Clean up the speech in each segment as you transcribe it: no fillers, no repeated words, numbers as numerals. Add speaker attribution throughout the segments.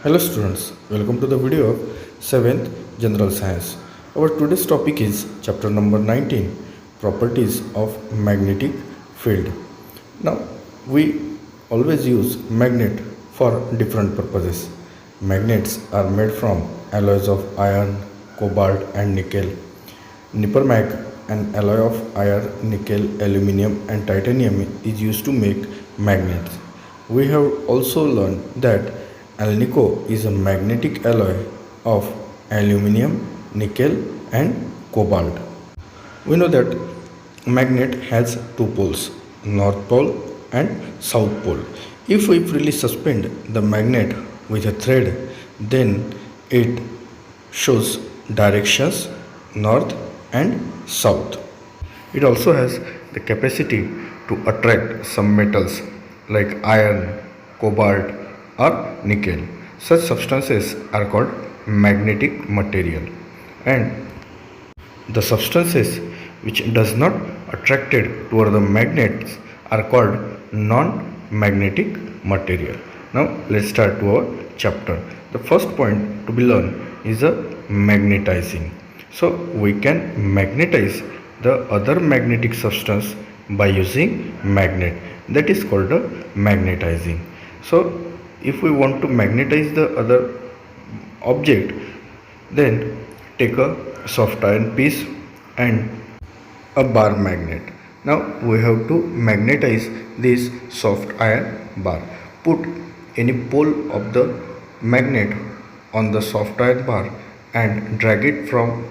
Speaker 1: Hello students, welcome to the video of 7th General Science. Our today's topic is chapter number 19, Properties of Magnetic Field. Now, we always use magnet for different purposes. Magnets are made from alloys of iron, cobalt and nickel. Nippermag, an alloy of iron, nickel, aluminium and titanium is used to make magnets. We have also learned that alnico is a magnetic alloy of aluminium, nickel and cobalt. We know that magnet has two poles, north pole and south pole. If we freely suspend the magnet with a thread, then it shows directions north and south. It also has the capacity to attract some metals like iron, cobalt or nickel. Such substances are called magnetic material, and the substances which does not attracted toward the magnets are called non-magnetic material. Now let's start to our chapter. The first point to be learned is a magnetizing. So we can magnetize the other magnetic substance by using magnet. That is called a magnetizing. So if we want to magnetize the other object, then take a soft iron piece and a bar magnet. Now we have to magnetize this soft iron bar. Put any pole of the magnet on the soft iron bar and drag it from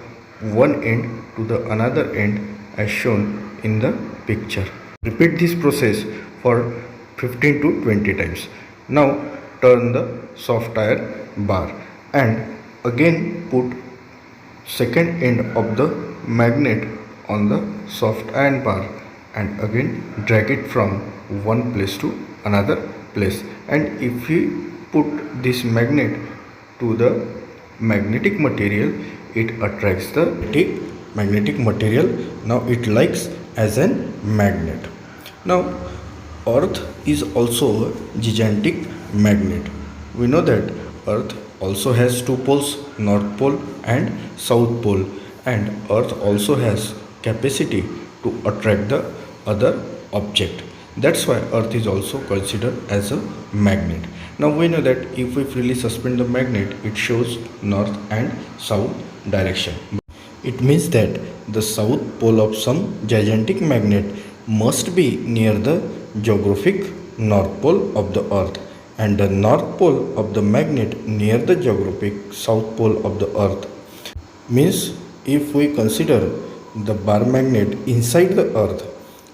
Speaker 1: one end to the another end as shown in the picture. Repeat this process for 15 to 20 times. Now turn the soft iron bar and again put second end of the magnet on the soft iron bar and again drag it from one place to another place. And if we put this magnet to the magnetic material, it attracts the magnetic material. Now it likes as a magnet. Now earth is also a gigantic magnet. We know that earth also has two poles, north pole and south pole, and earth also has capacity to attract the other object. That's why earth is also considered as a magnet. Now we know that if we freely suspend the magnet, it shows north and south direction. It means that the south pole of some gigantic magnet must be near the geographic north pole of the earth, and the north pole of the magnet near the geographic south pole of the earth. Means if we consider the bar magnet inside the earth,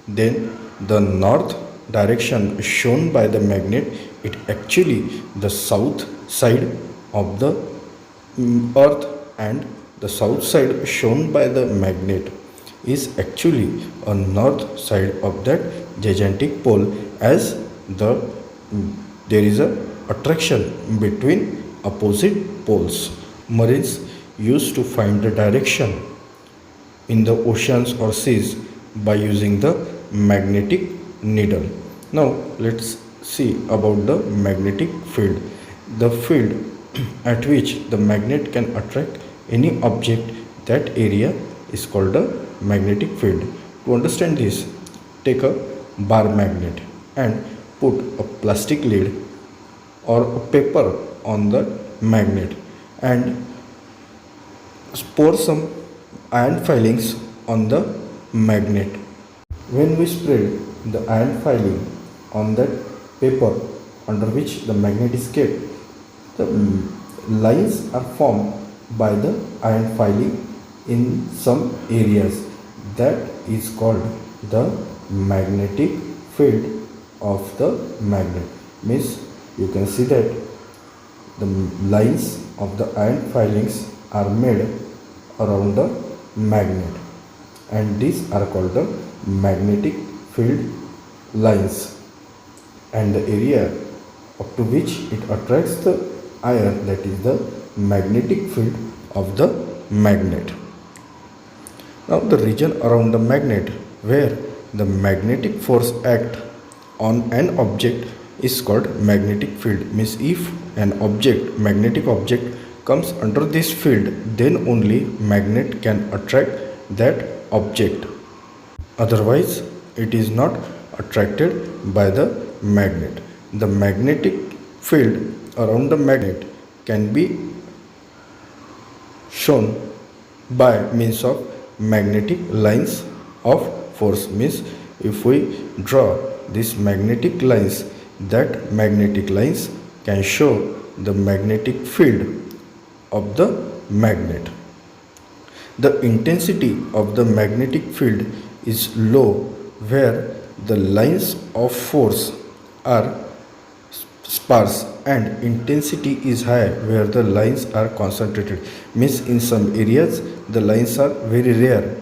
Speaker 1: then the north direction shown by the magnet, it actually the south side of the earth, and the south side shown by the magnet is actually a north side of that gigantic pole, as there is a attraction between opposite poles. Marines used to find the direction in the oceans or seas by using the magnetic needle. Now let's see about the magnetic field. The field at which the magnet can attract any object, that area is called a magnetic field. To understand this, take a bar magnet and put a plastic lid or a paper on the magnet and pour some iron filings on the magnet. When we spread the iron filing on that paper under which the magnet is kept, the lines are formed by the iron filing in some areas. That is called the magnetic field of the magnet. Means you can see that the lines of the iron filings are made around the magnet, and these are called the magnetic field lines, and the area up to which it attracts the iron, that is the magnetic field of the magnet. Now the region around the magnet where the magnetic force act on an object is called magnetic field. Means if an object, magnetic object comes under this field, then only magnet can attract that object. Otherwise it is not attracted by the magnet. The magnetic field around the magnet can be shown by means of magnetic lines of force. Means if we draw these magnetic lines, that magnetic lines can show the magnetic field of the magnet. The intensity of the magnetic field is low where the lines of force are sparse, and intensity is high where the lines are concentrated. Means in some areas the lines are very rare,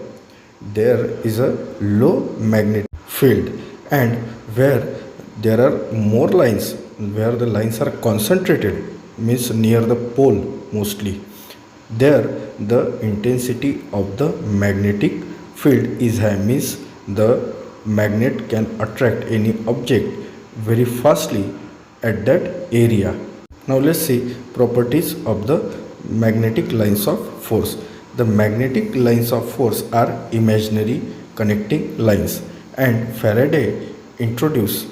Speaker 1: there is a low magnetic field, and where there are more lines, where the lines are concentrated, means near the pole mostly, there the intensity of the magnetic field is high. Means the magnet can attract any object very fastly at that area. Now let's see properties of the magnetic lines of force. The magnetic lines of force are imaginary connecting lines, and Faraday introduced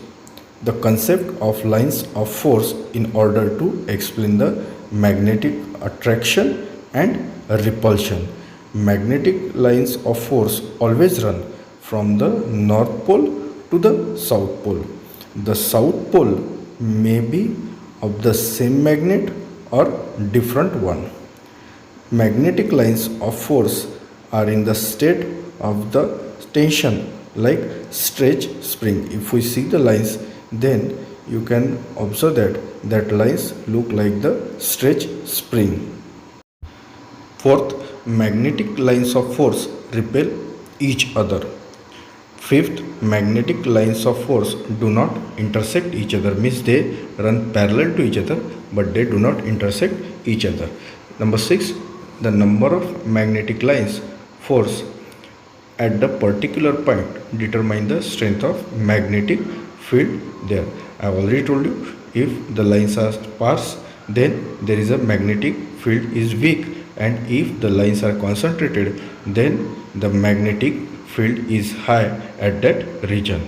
Speaker 1: the concept of lines of force in order to explain the magnetic attraction and repulsion. Magnetic lines of force always run from the north pole to the south pole. The south pole may be of the same magnet or different one. Magnetic lines of force are in the state of the tension like stretch spring. If we see the lines, then you can observe that lines look like the stretch spring. Fourth, magnetic lines of force repel each other. Fifth, magnetic lines of force do not intersect each other. Means they run parallel to each other but they do not intersect each other. Number 6, the number of magnetic lines force at the particular point determine the strength of magnetic field there. I have already told you, if the lines are sparse, then there is a magnetic field is weak, and if the lines are concentrated, then the magnetic field is high at that region.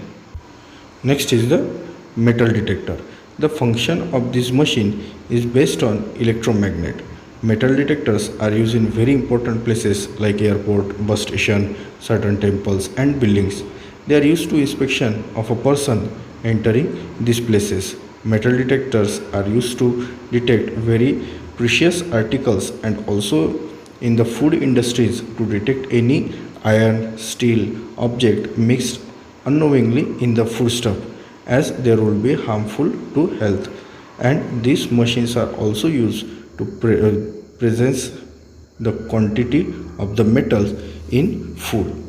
Speaker 1: Next is the metal detector. The function of this machine is based on electromagnet. Metal detectors are used in very important places like airport, bus station, certain temples and buildings. They are used to inspection of a person entering these places. Metal detectors are used to detect very precious articles, and also in the food industries to detect any iron, steel object mixed unknowingly in the foodstuff, as there will be harmful to health. And these machines are also used to presence the quantity of the metals in food.